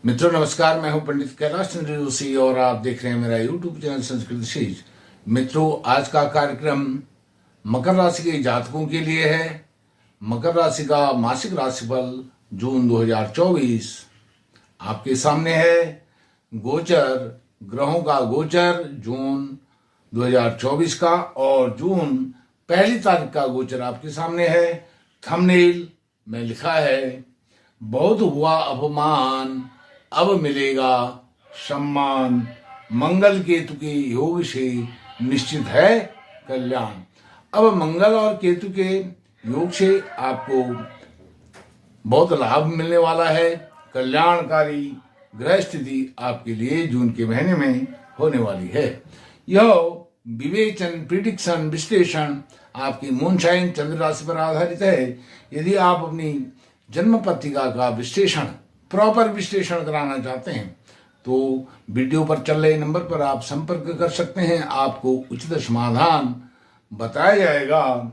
मित्रों नमस्कार, मैं हूं पंडित कैलाश चंद्र जोशी और आप देख रहे हैं मेरा यूट्यूब चैनल संस्कृत शीज। मित्रों, आज का कार्यक्रम मकर राशि के जातकों के लिए है। मकर राशि का मासिक राशिफल जून 2024 आपके सामने है। गोचर ग्रहों का गोचर जून 2024 का और जून पहली तारीख का गोचर आपके सामने है। थंबनेल में लिखा है, बहुत हुआ अपमान अब मिलेगा सम्मान, मंगल केतु के योग से निश्चित है कल्याण। अब मंगल और केतु के योग से आपको बहुत लाभ मिलने वाला है। कल्याणकारी ग्रह स्थिति आपके लिए जून के महीने में होने वाली है। यह विवेचन, प्रिडिक्शन, विश्लेषण आपकी मूनशाइन चंद्र राशि पर आधारित है। यदि आप अपनी जन्म पत्रिका का विश्लेषण, प्रॉपर विश्लेषण कराना चाहते हैं तो वीडियो पर चल रहे नंबर पर आप संपर्क कर सकते हैं। आपको उचित समाधान बताया जाएगा।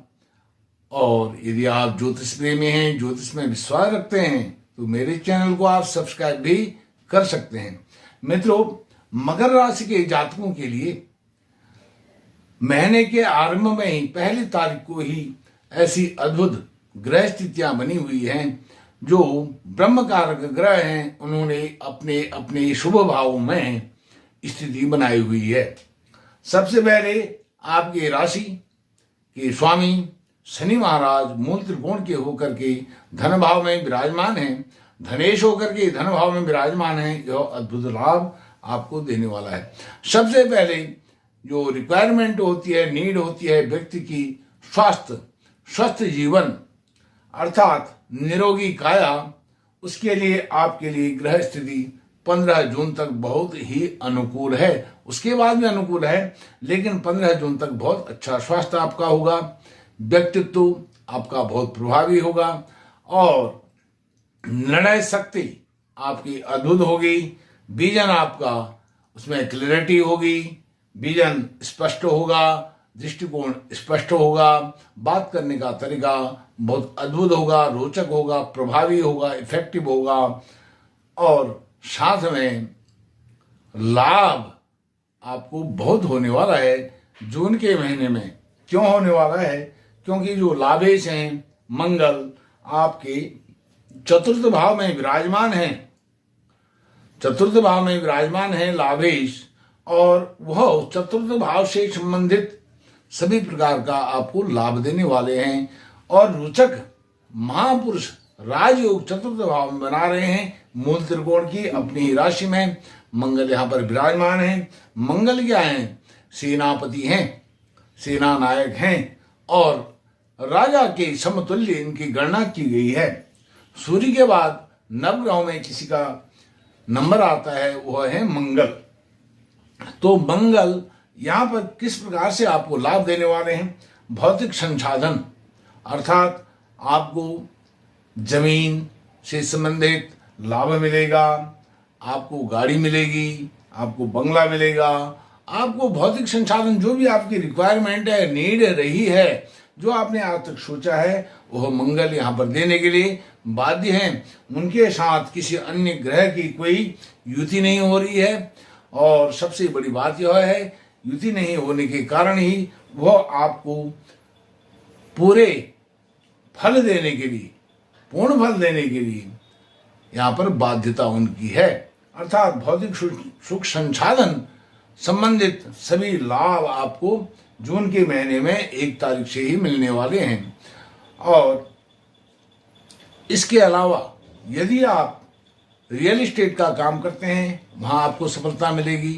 और यदि आप ज्योतिष प्रेमी हैं, ज्योतिष में विश्वास रखते हैं तो मेरे चैनल को आप सब्सक्राइब भी कर सकते हैं। मित्रों, मकर राशि के जातकों के लिए महीने के आरंभ में ही पहली तारीख को ही ऐसी अद्भुत ग्रह स्थितियां बनी हुई हैं। जो ब्रह्म कारक ग्रह हैं उन्होंने अपने अपने शुभ भावों में स्थिति बनाई हुई है। सबसे पहले आपके राशि के स्वामी शनि महाराज मूल त्रिकोण के होकर के धन भाव में विराजमान हैं। धनेश होकर के धन भाव में विराजमान हैं। यह अद्भुत लाभ आपको देने वाला है। सबसे पहले जो रिक्वायरमेंट होती है, नीड होती है व्यक्ति की, स्वस्थ जीवन अर्थात निरोगी काया, उसके लिए आपके लिए ग्रह स्थिति 15 जून तक बहुत ही अनुकूल है। उसके बाद भी अनुकूल है, लेकिन 15 जून तक बहुत अच्छा स्वास्थ्य आपका होगा। व्यक्तित्व आपका बहुत प्रभावी होगा और निर्णय शक्ति आपकी अद्भुत होगी। विजन आपका, उसमें क्लैरिटी होगी, विजन स्पष्ट होगा, दृष्टिकोण स्पष्ट होगा, बात करने का तरीका बहुत अद्भुत होगा, रोचक होगा, प्रभावी होगा, इफेक्टिव होगा और साथ में लाभ आपको बहुत होने वाला है जून के महीने में। क्यों होने वाला है? क्योंकि जो लाभेश हैं, मंगल आपके चतुर्थ भाव में विराजमान हैं। चतुर्थ भाव में विराजमान है लाभेश और वह चतुर्थ भाव से संबंधित सभी प्रकार का आपको लाभ देने वाले हैं। और रोचक महापुरुष राजयोग चतुर्थ भाव में बना रहे हैं। मूल त्रिकोण की अपनी राशि में मंगल यहाँ पर विराजमान है। मंगल क्या है? सेनापति हैं, सेना नायक हैं और राजा के समतुल्य इनकी गणना की गई है। सूर्य के बाद नवग्रहों में किसी का नंबर आता है, वह है मंगल। तो मंगल यहाँ पर किस प्रकार से आपको लाभ देने वाले हैं? भौतिक संसाधन अर्थात आपको जमीन से संबंधित लाभ मिलेगा, आपको गाड़ी मिलेगी, आपको बंगला मिलेगा, आपको भौतिक संसाधन जो भी आपकी रिक्वायरमेंट है, नीड रही है, जो आपने आज तक सोचा है, वह मंगल यहाँ पर देने के लिए बाध्य हैं। उनके साथ किसी अन्य ग्रह की कोई युति नहीं हो रही है और सबसे बड़ी बात यह है, युति नहीं होने के कारण ही वह आपको पूरे फल देने के लिए, पूर्ण फल देने के लिए यहाँ पर बाध्यता उनकी है। अर्थात भौतिक सुख संसाधन संबंधित सभी लाभ आपको जून के महीने में 1 तारीख से ही मिलने वाले हैं। और इसके अलावा यदि आप रियल एस्टेट का काम करते हैं, वहाँ आपको सफलता मिलेगी।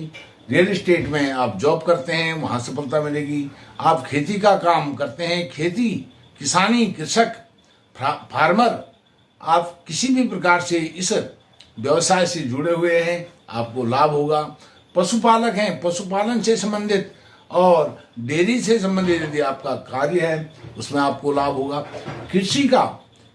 रियल एस्टेट में आप जॉब करते हैं, वहाँ सफलता मिलेगी। आप खेती का काम करते हैं, खेती, किसानी, कृषक, फार्मर, आप किसी भी प्रकार से इस व्यवसाय से जुड़े हुए हैं, आपको लाभ होगा। पशुपालक हैं, पशुपालन से संबंधित और डेयरी से संबंधित यदि आपका कार्य है, उसमें आपको लाभ होगा। कृषि का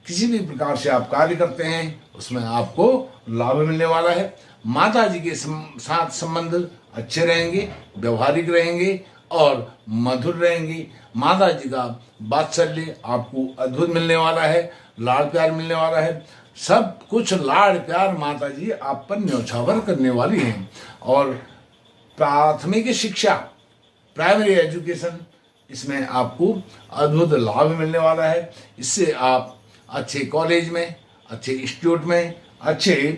किसी भी प्रकार से आप कार्य करते हैं, उसमें आपको लाभ मिलने वाला है। माता जी के साथ संबंध अच्छे रहेंगे, व्यवहारिक रहेंगे और मधुर रहेंगे। माता जी का वात्सल्य आपको अद्भुत मिलने वाला है, लाड़ प्यार मिलने वाला है। सब कुछ लाड़ प्यार माता जी आप पर न्यौछावर करने वाली हैं। और प्राथमिक शिक्षा, प्राइमरी एजुकेशन, इसमें आपको अद्भुत लाभ मिलने वाला है। इससे आप अच्छे कॉलेज में, अच्छे इंस्टीट्यूट में, अच्छे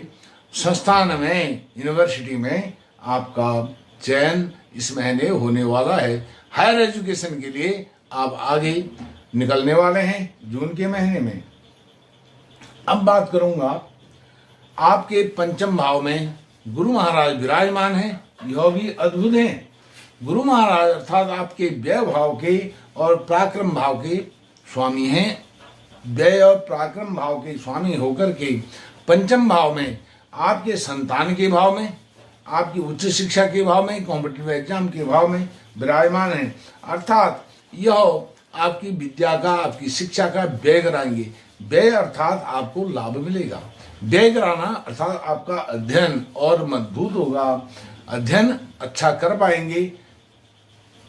संस्थान में, यूनिवर्सिटी में आपका चयन इस महीने होने वाला है। हायर एजुकेशन के लिए आप आगे निकलने वाले हैं जून के महीने में। अब बात करूंगा, आपके पंचम भाव में गुरु महाराज विराजमान हैं, यह भी अद्भुत हैं। गुरु महाराज अर्थात आपके व्यय भाव के और पराक्रम भाव के स्वामी हैं। व्यय और पराक्रम भाव के स्वामी होकर के पंचम भाव में आपके संतान के भाव में, आपकी उच्च शिक्षा के भाव में, कॉम्पिटिटिव एग्जाम के भाव में विराजमान है। अर्थात यह आपकी विद्या का, आपकी शिक्षा का व्यय कराएंगे। व्यय अर्थात आपको लाभ मिलेगा। व्यय कराना अर्थात आपका अध्ययन और मजबूत होगा, अध्ययन अच्छा कर पाएंगे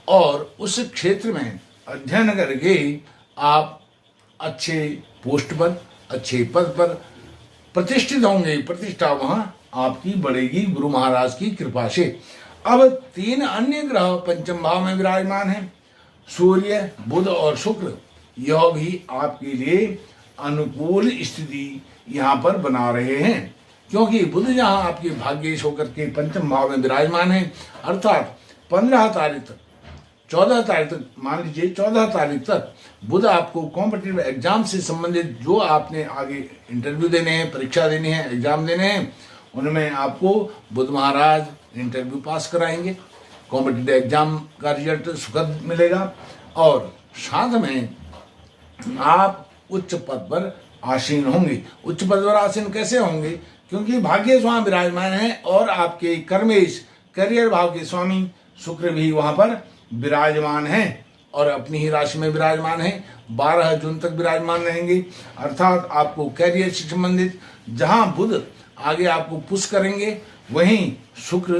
और उस क्षेत्र में अध्ययन करके आप अच्छे पोस्ट पर, अच्छे पद पर प्रतिष्ठित होंगे। प्रतिष्ठा वहां आपकी बढ़ेगी गुरु महाराज की कृपा से। अब 3 अन्य ग्रह पंचम भाव में विराजमान हैं, सूर्य, बुध और शुक्र। यह भी आपके लिए अनुकूल स्थिति यहाँ पर बना रहे हैं, क्योंकि बुध जहाँ आपके भाग्येश होकर के पंचम भाव में विराजमान है। अर्थात 15 तारीख तक, 14 तारीख तक, मान लीजिए 14 तारीख तक बुध आपको कॉम्पिटिटिव एग्जाम से संबंधित जो आपने आगे इंटरव्यू देने हैं, परीक्षा देनी है, एग्जाम देने हैं, उनमें आपको बुध महाराज इंटरव्यू पास कराएंगे। कॉम्पिटिटिव एग्जाम का रिजल्ट सुखद मिलेगा और साथ में आप उच्च पद पर आसीन होंगे। उच्च पद पर आसीन कैसे होंगे? क्योंकि भाग्येश वहां विराजमान है और आपके कर्मेश, करियर भाव के स्वामी शुक्र भी वहां पर विराजमान हैं और अपनी ही राशि में विराजमान है। 12 जून तक विराजमान रहेंगे। अर्थात आपको कैरियर से संबंधित जहां बुध आगे आपको पुश करेंगे, वहीं शुक्र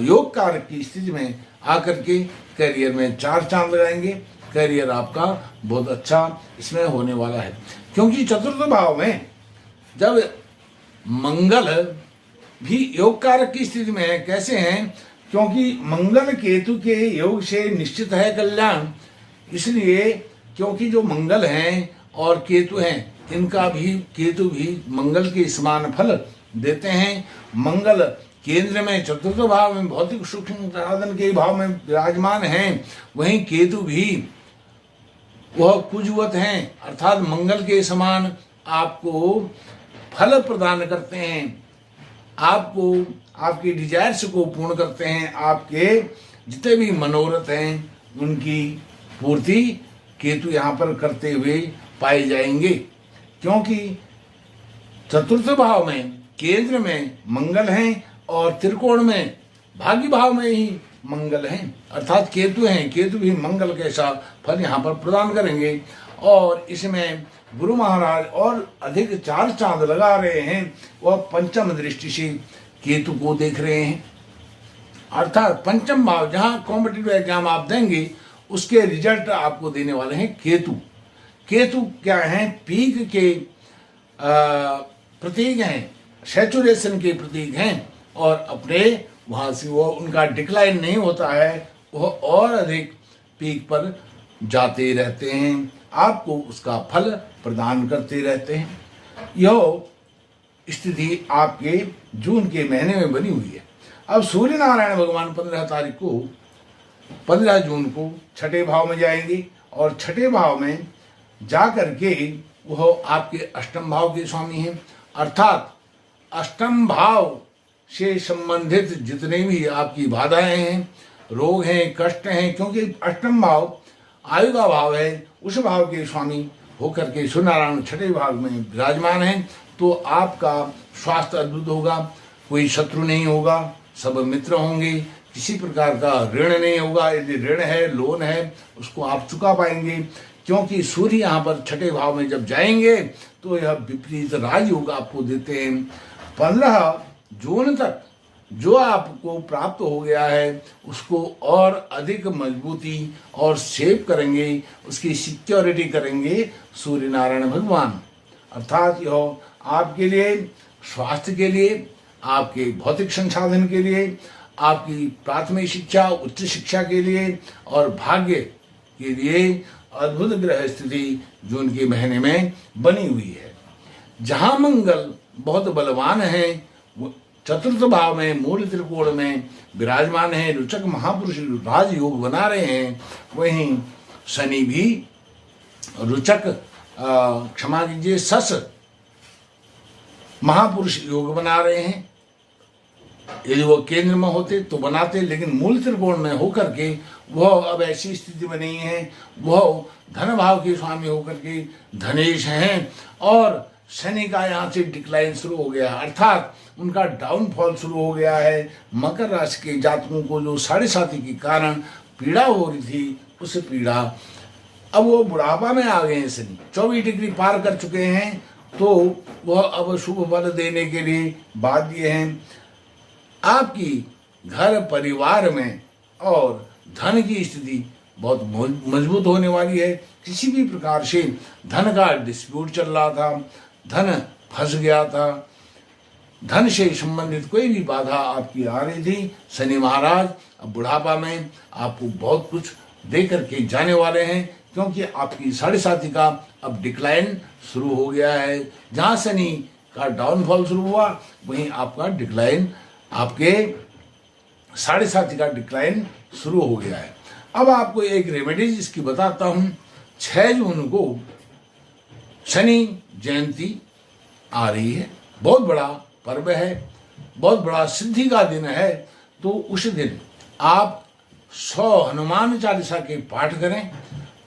योग कारक की स्थिति में आकर के करियर में 4 चांद लगाएंगे। करियर आपका बहुत अच्छा इसमें होने वाला है, क्योंकि चतुर्थ भाव में जब मंगल भी योग कारक की स्थिति में है। कैसे हैं? क्योंकि मंगल केतु के योग से निश्चित है कल्याण। इसलिए क्योंकि जो मंगल हैं और केतु हैं, इनका भी, केतु भी मंगल के समान फल देते हैं। मंगल केंद्र में चतुर्थ भाव में भौतिक सूक्ष्म साधन के भाव में विराजमान हैं, वहीं केतु भी वह कुजवत हैं, अर्थात मंगल के समान आपको फल प्रदान करते हैं, आपको आपके डिजायर्स को पूर्ण करते हैं। आपके जितने भी मनोरथ हैं उनकी पूर्ति केतु यहाँ पर करते हुए पाए जाएंगे, क्योंकि चतुर्थ भाव में केंद्र में मंगल हैं और त्रिकोण में भाग्य भाव में ही मंगल हैं, अर्थात केतु हैं। केतु भी मंगल कैसा फल यहाँ पर प्रदान करेंगे और इसमें गुरु महाराज और अधिक 4 चांद लगा रहे हैं। वह पंचम दृष्टि से केतु को देख रहे हैं। अर्थात पंचम भाव जहाँ कॉम्पिटिटिव एग्जाम आप देंगे उसके रिजल्ट आपको देने वाले हैं केतु। केतु क्या हैं? पीक के प्रतीक हैं, सैचुरेशन के प्रतीक हैं और अपने वहाँ से वो उनका डिक्लाइन नहीं होता है, वह और अधिक पीक पर जाते रहते हैं, आपको उसका फल प्रदान करते रहते हैं। यह स्थिति आपके जून के महीने में बनी हुई है। अब सूर्य नारायण भगवान 15 जून को छठे भाव में जाएंगे और छठे भाव में जा करके वह आपके अष्टम भाव के स्वामी हैं। अर्थात अष्टम भाव से संबंधित जितने भी आपकी बाधाएं हैं, रोग हैं, कष्ट हैं, क्योंकि अष्टम भाव आयु का भाव है, उस भाव के स्वामी होकर के सूर्यनारायण छठे भाव में विराजमान हैं, तो आपका स्वास्थ्य अद्भुत होगा, कोई शत्रु नहीं होगा, सब मित्र होंगे, किसी प्रकार का ऋण नहीं होगा। यदि ऋण है, लोन है, उसको आप चुका पाएंगे, क्योंकि सूर्य यहाँ पर छठे भाव में जब जाएंगे तो यह विपरीत राजयोग आपको देते हैं। 15 जून तक जो आपको प्राप्त हो गया है उसको और अधिक मजबूती और सेव करेंगे, उसकी सिक्योरिटी करेंगे सूर्य नारायण भगवान। अर्थात यह आपके लिए स्वास्थ्य के लिए, आपके भौतिक संसाधन के लिए, आपकी प्राथमिक शिक्षा, उच्च शिक्षा के लिए और भाग्य के लिए अद्भुत ग्रह स्थिति जून के महीने में बनी हुई है। जहां मंगल बहुत बलवान है, चतुर्थ भाव में मूल त्रिकोण में विराजमान है, रुचक महापुरुष राजयोग बना रहे हैं, वहीं शनि भी रुचक क्षमा कीजिए सस महापुरुष योग बना रहे हैं। यदि वो केंद्र में होते तो बनाते, लेकिन मूल त्रिकोण में होकर के वह अब ऐसी स्थिति बनी है, वह धन भाव के स्वामी होकर के धनेश हैं और शनि का यहाँ से डिक्लाइन शुरू हो गया, अर्थात उनका डाउनफॉल शुरू हो गया है। मकर राशि के जातकों को जो 7.5 के कारण पीड़ा हो रही थी, उस पीड़ा अब वो बुढ़ापा में आ गए हैं। शनि 24 डिग्री पार कर चुके हैं, तो वह अब शुभ फल देने के लिए बाध्य हैं। आपकी घर परिवार में और धन की स्थिति बहुत मजबूत होने वाली है। किसी भी प्रकार से धन का डिस्प्यूट चल रहा था, धन फंस गया था, धन से संबंधित कोई भी बाधा आपकी आ रही थी, शनि महाराज अब बुढ़ापा में आपको बहुत कुछ दे करके जाने वाले हैं, क्योंकि आपकी 7.5 का अब डिक्लाइन शुरू हो गया है। जहाँ शनि का डाउनफॉल शुरू हुआ, वहीं आपका डिक्लाइन, आपके 7.5 का डिक्लाइन शुरू हो गया है। अब आपको एक रेमेडीज इसकी बताता हूँ। 6 जून को शनि जयंती आ रही है, बहुत बड़ा पर्व है, बहुत बड़ा सिद्धि का दिन है। तो उस दिन आप 100 हनुमान चालीसा के पाठ करें।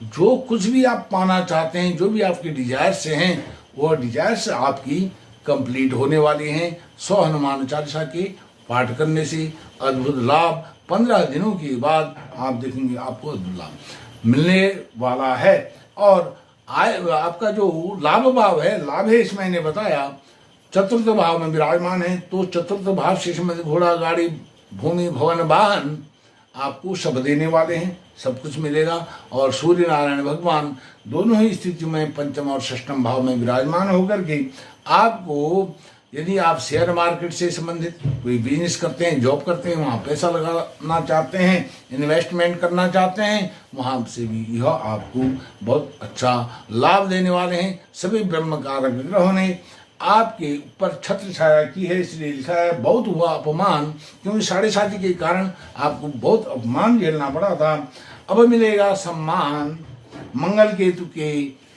जो कुछ भी आप पाना चाहते हैं, जो भी आपकी डिजायर्स से हैं, वो डिजायर्स आपकी कंप्लीट होने वाली हैं। 100 हनुमान चालीसा के पाठ करने से अद्भुत लाभ 15 दिनों के बाद आप देखेंगे आपको अद्भुत लाभ मिलने वाला है। और आपका जो लाभ भाव है, लाभ है इसमें मैंने बताया चतुर्थ भाव में विराजमान है, तो चतुर्थ भाव से संबंधित घोड़ा, गाड़ी, भूमि, भवन, वाहन आपको सब देने वाले हैं, सब कुछ मिलेगा। और सूर्य नारायण भगवान दोनों ही स्थिति में पंचम और षष्ठम भाव में विराजमान होकर के आपको, यदि आप शेयर मार्केट से संबंधित कोई बिजनेस करते हैं, जॉब करते हैं, वहाँ पैसा लगाना चाहते हैं, इन्वेस्टमेंट करना चाहते हैं, वहाँ से भी यह आपको बहुत अच्छा लाभ देने वाले हैं। सभी ब्रह्म कारक ग्रहों ने आपके ऊपर छत्र छाया की है, इसलिए लिखा है बहुत हुआ अपमान, क्योंकि 7.5 के कारण आपको बहुत अपमान झेलना पड़ा था। अब मिलेगा सम्मान, मंगल केतु के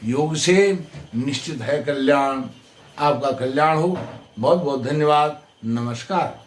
योग से निश्चित है कल्याण। आपका कल्याण हो। बहुत बहुत धन्यवाद। नमस्कार।